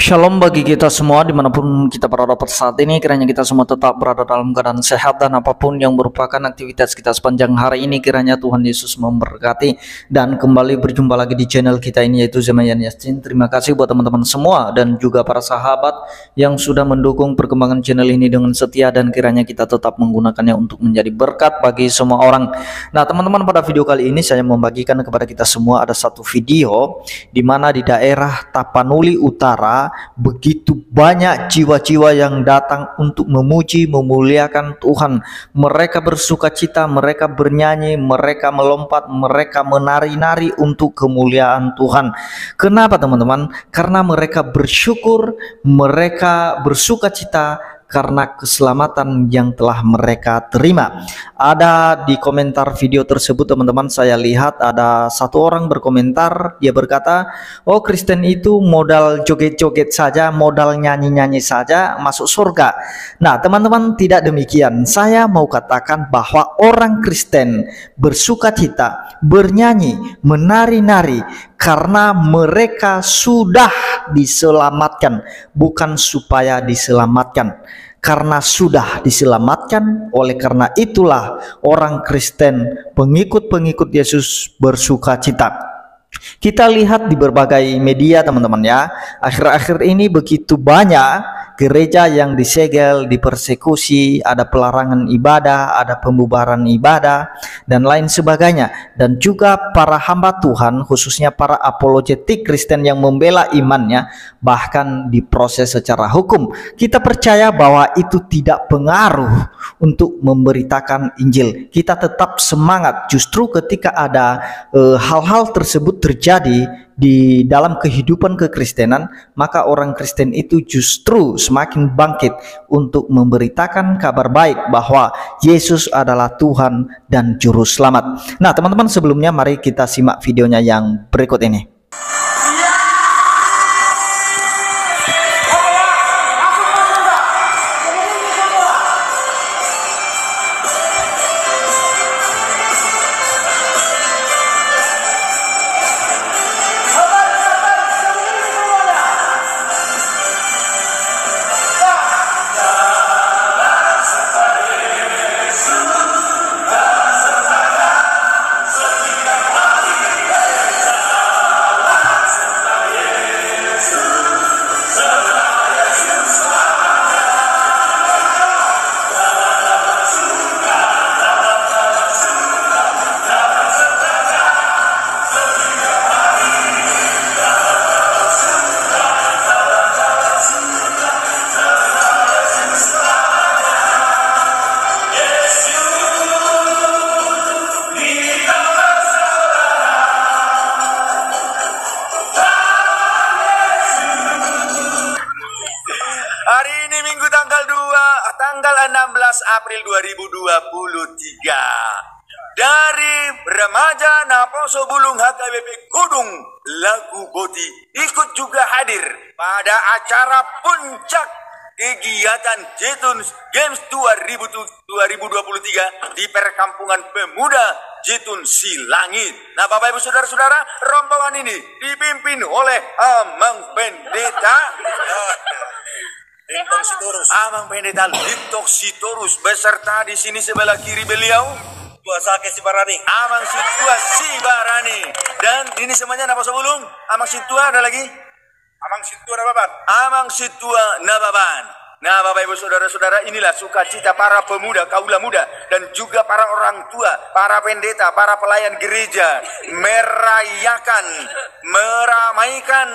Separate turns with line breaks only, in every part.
Shalom bagi kita semua dimanapun kita berada pada saat ini. Kiranya kita semua tetap berada dalam keadaan sehat dan apapun yang merupakan aktivitas kita sepanjang hari ini, kiranya Tuhan Yesus memberkati. Dan kembali berjumpa lagi di channel kita ini, yaitu Zemayan Yasin. Terima kasih buat teman-teman semua dan juga para sahabat yang sudah mendukung perkembangan channel ini dengan setia, dan kiranya kita tetap menggunakannya untuk menjadi berkat bagi semua orang. Nah teman-teman, pada video kali ini saya membagikan kepada kita semua ada satu video di mana di daerah Tapanuli Utara begitu banyak jiwa-jiwa yang datang untuk memuji, memuliakan Tuhan. Mereka bersuka cita, mereka bernyanyi, mereka melompat, mereka menari-nari untuk kemuliaan Tuhan. Kenapa teman-teman? Karena mereka bersyukur, mereka bersuka cita karena keselamatan yang telah mereka terima. Ada di komentar video tersebut teman-teman, saya lihat ada satu orang berkomentar, dia berkata, oh Kristen itu modal joget-joget saja, modal nyanyi-nyanyi saja masuk surga. Nah teman-teman, tidak demikian. Saya mau katakan bahwa orang Kristen bersuka cita, bernyanyi, menari-nari karena mereka sudah diselamatkan, bukan supaya diselamatkan. Karena sudah diselamatkan, oleh karena itulah orang Kristen, pengikut-pengikut Yesus bersuka cita. Kita lihat di berbagai media teman-teman ya, akhir-akhir ini begitu banyak gereja yang disegel, dipersekusi, ada pelarangan ibadah, ada pembubaran ibadah, dan lain sebagainya. Dan juga para hamba Tuhan, khususnya para apologetik Kristen yang membela imannya, bahkan diproses secara hukum. Kita percaya bahwa itu tidak pengaruh untuk memberitakan Injil. Kita tetap semangat, justru ketika ada hal-hal tersebut terjadi di dalam kehidupan kekristenan, maka orang Kristen itu justru semakin bangkit untuk memberitakan kabar baik bahwa Yesus adalah Tuhan dan Juru Selamat. Nah teman-teman, sebelumnya mari kita simak videonya yang berikut ini.
Hari ini Minggu tanggal 16 April 2023. Dari remaja Naposo Bulung HKBP Gunung Lagu Boti ikut juga hadir pada acara puncak kegiatan Jitun Games 2023 di Perkampungan Pemuda Jitun Silangit. Nah Bapak Ibu Saudara-saudara, rombongan ini dipimpin oleh Amang Pendeta Amang Pendeta Lintok Sitorus, beserta di sini sebelah kiri beliau Tua Sake Sibarani, Amang Situa Sibarani, dan ini semuanya Naposo Bulung. Amang Situa ada lagi? Amang Situa Nababan. Amang Situa Nababan. Nah Bapak Ibu Saudara-saudara, inilah sukacita para pemuda, kaula muda, dan juga para orang tua, para pendeta, para pelayan gereja meramaikan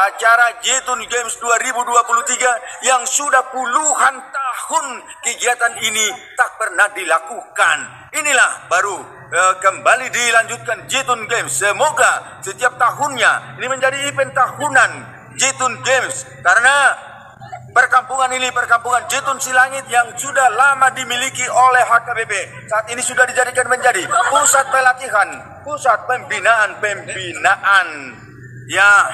acara Jitun Games 2023 yang sudah puluhan tahun kegiatan ini tak pernah dilakukan. Inilah baru kembali dilanjutkan Jitun Games. Semoga setiap tahunnya ini menjadi event tahunan Jitun Games, karena perkampungan ini, perkampungan Jitun Silangit yang sudah lama dimiliki oleh HKBP, saat ini sudah dijadikan menjadi pusat pelatihan, pusat pembinaan ya.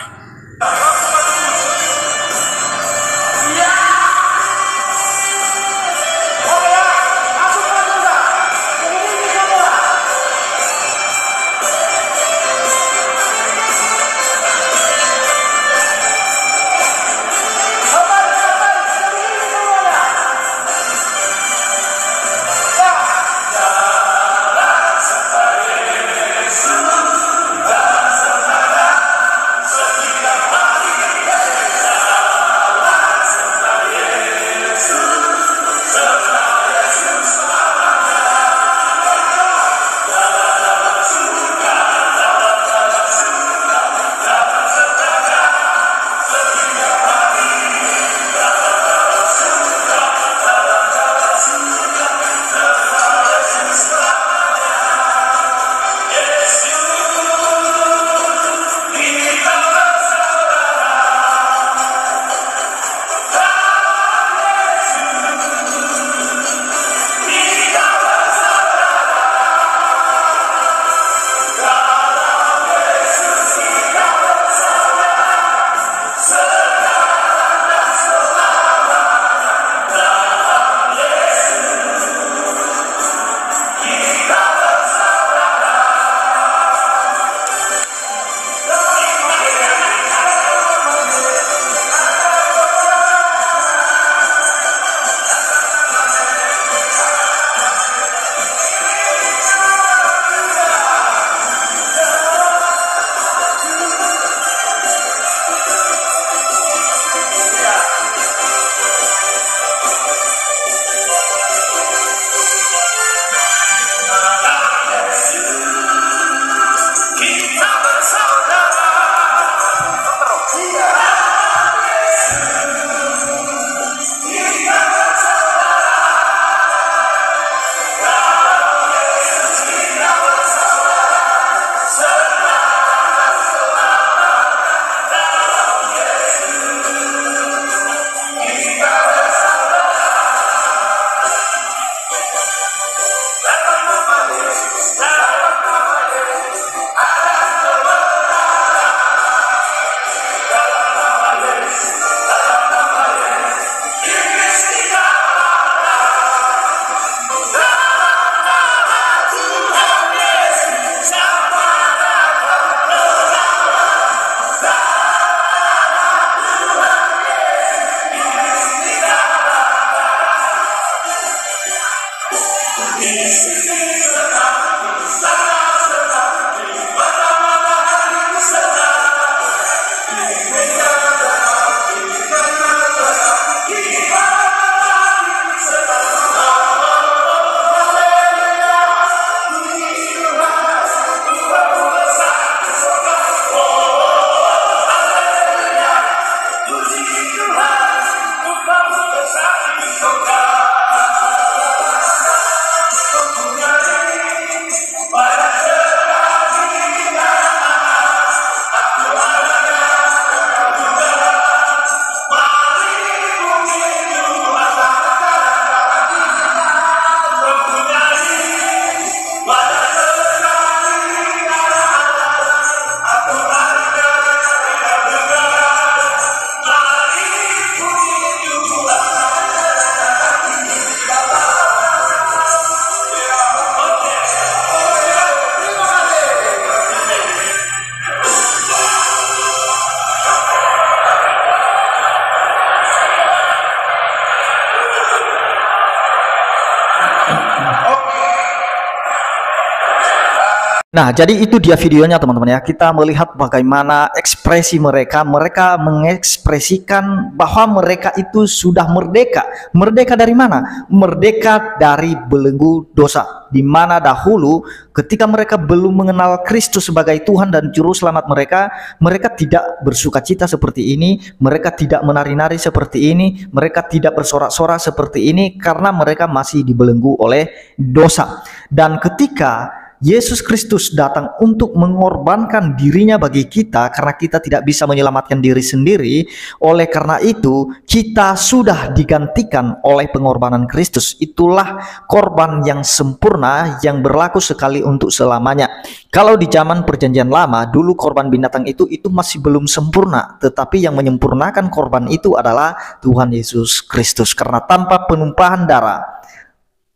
Nah, jadi itu dia videonya teman-teman ya. Kita melihat bagaimana ekspresi mereka. Mereka mengekspresikan bahwa mereka itu sudah merdeka. Merdeka dari mana? Merdeka dari belenggu dosa. Di mana dahulu ketika mereka belum mengenal Kristus sebagai Tuhan dan Juru Selamat mereka, mereka tidak bersukacita seperti ini, mereka tidak menari-nari seperti ini, mereka tidak bersorak-sorak seperti ini karena mereka masih dibelenggu oleh dosa. Dan ketika Yesus Kristus datang untuk mengorbankan dirinya bagi kita karena kita tidak bisa menyelamatkan diri sendiri. Oleh karena itu kita sudah digantikan oleh pengorbanan Kristus. Itulah korban yang sempurna yang berlaku sekali untuk selamanya. Kalau di zaman perjanjian lama dulu korban binatang itu masih belum sempurna, tetapi yang menyempurnakan korban itu adalah Tuhan Yesus Kristus. Karena tanpa penumpahan darah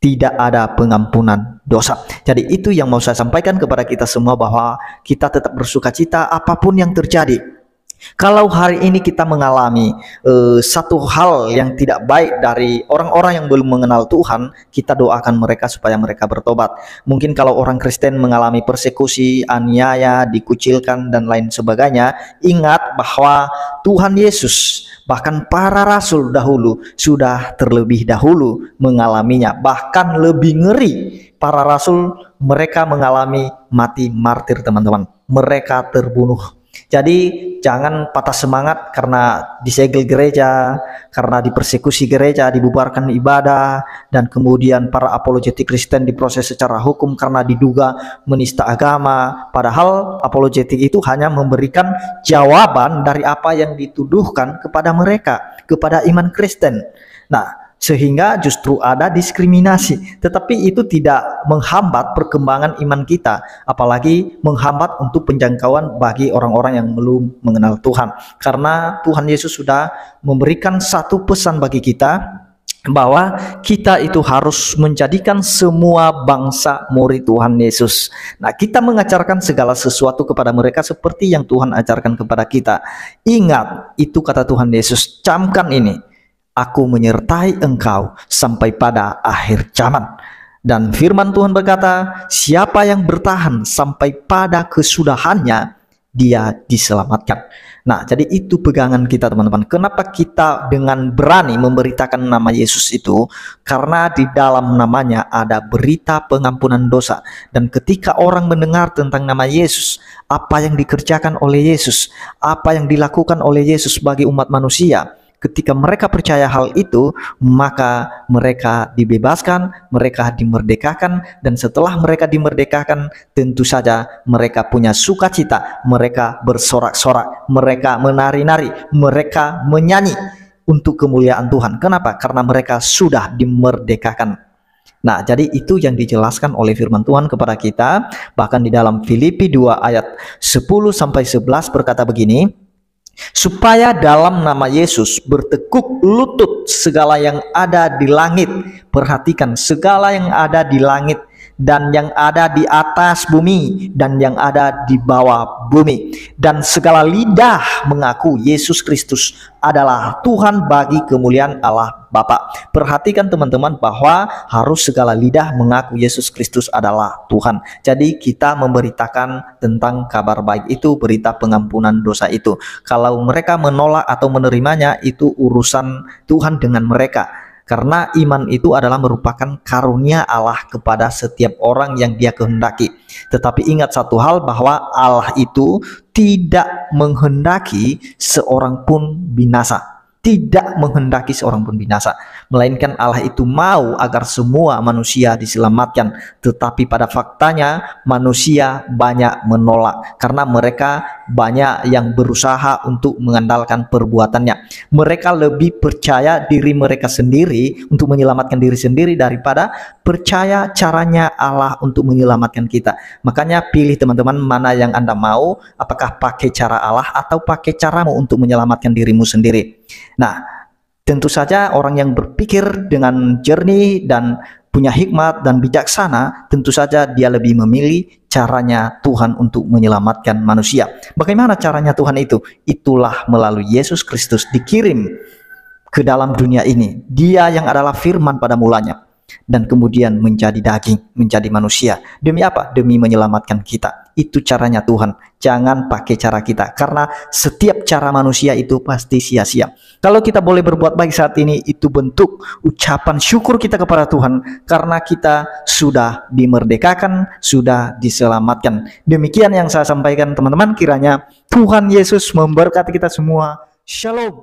tidak ada pengampunan dosa. Jadi itu yang mau saya sampaikan kepada kita semua, bahwa kita tetap bersukacita apapun yang terjadi. Kalau hari ini kita mengalami satu hal yang tidak baik dari orang-orang yang belum mengenal Tuhan, kita doakan mereka supaya mereka bertobat. Mungkin kalau orang Kristen mengalami persekusi, aniaya, dikucilkan dan lain sebagainya, ingat bahwa Tuhan Yesus bahkan para rasul dahulu sudah terlebih dahulu mengalaminya. Bahkan lebih ngeri, para rasul mereka mengalami mati martir teman-teman. Mereka terbunuh. Jadi jangan patah semangat karena disegel gereja, karena dipersekusi gereja, dibubarkan ibadah, dan kemudian para apologetik Kristen diproses secara hukum karena diduga menista agama. Padahal apologetik itu hanya memberikan jawaban dari apa yang dituduhkan kepada mereka, kepada iman Kristen. Nah, sehingga justru ada diskriminasi, tetapi itu tidak menghambat perkembangan iman kita, apalagi menghambat untuk penjangkauan bagi orang-orang yang belum mengenal Tuhan. Karena Tuhan Yesus sudah memberikan satu pesan bagi kita, bahwa kita itu harus menjadikan semua bangsa murid Tuhan Yesus. Nah, kita mengajarkan segala sesuatu kepada mereka seperti yang Tuhan ajarkan kepada kita. Ingat, itu kata Tuhan Yesus, camkan ini, aku menyertai engkau sampai pada akhir zaman. Dan firman Tuhan berkata, siapa yang bertahan sampai pada kesudahannya, dia diselamatkan. Nah, jadi itu pegangan kita teman-teman. Kenapa kita dengan berani memberitakan nama Yesus itu? Karena di dalam namanya ada berita pengampunan dosa. Dan ketika orang mendengar tentang nama Yesus, apa yang dikerjakan oleh Yesus, apa yang dilakukan oleh Yesus bagi umat manusia, ketika mereka percaya hal itu, maka mereka dibebaskan, mereka dimerdekakan, dan setelah mereka dimerdekakan, tentu saja mereka punya sukacita, mereka bersorak-sorak, mereka menari-nari, mereka menyanyi untuk kemuliaan Tuhan. Kenapa? Karena mereka sudah dimerdekakan. Nah, jadi itu yang dijelaskan oleh firman Tuhan kepada kita. Bahkan di dalam Filipi 2 ayat 10-11 berkata begini, supaya dalam nama Yesus bertekuk lutut segala yang ada di langit. Perhatikan, segala yang ada di langit dan yang ada di atas bumi dan yang ada di bawah bumi, dan segala lidah mengaku Yesus Kristus adalah Tuhan bagi kemuliaan Allah Bapa. Perhatikan teman-teman bahwa harus segala lidah mengaku Yesus Kristus adalah Tuhan. Jadi kita memberitakan tentang kabar baik itu, berita pengampunan dosa itu. Kalau mereka menolak atau menerimanya, itu urusan Tuhan dengan mereka. Karena iman itu adalah merupakan karunia Allah kepada setiap orang yang Dia kehendaki. Tetapi ingat satu hal, bahwa Allah itu tidak menghendaki seorang pun binasa. Tidak menghendaki seorang pun binasa, melainkan Allah itu mau agar semua manusia diselamatkan. Tetapi pada faktanya manusia banyak menolak, karena mereka banyak yang berusaha untuk mengandalkan perbuatannya. Mereka lebih percaya diri mereka sendiri untuk menyelamatkan diri sendiri daripada percaya caranya Allah untuk menyelamatkan kita. Makanya pilih teman-teman mana yang Anda mau, apakah pakai cara Allah atau pakai caramu untuk menyelamatkan dirimu sendiri. Nah, tentu saja orang yang berpikir dengan jernih dan punya hikmat dan bijaksana, tentu saja dia lebih memilih caranya Tuhan untuk menyelamatkan manusia. Bagaimana caranya Tuhan itu? Itulah melalui Yesus Kristus dikirim ke dalam dunia ini. Dia yang adalah firman pada mulanya. dan kemudian menjadi daging, menjadi manusia. Demi apa? Demi menyelamatkan kita. Itu caranya Tuhan. Jangan pakai cara kita, karena setiap cara manusia itu pasti sia-sia. Kalau kita boleh berbuat baik saat ini, itu bentuk ucapan syukur kita kepada Tuhan, karena kita sudah dimerdekakan, sudah diselamatkan. Demikian yang saya sampaikan teman-teman, kiranya Tuhan Yesus memberkati kita semua. Shalom.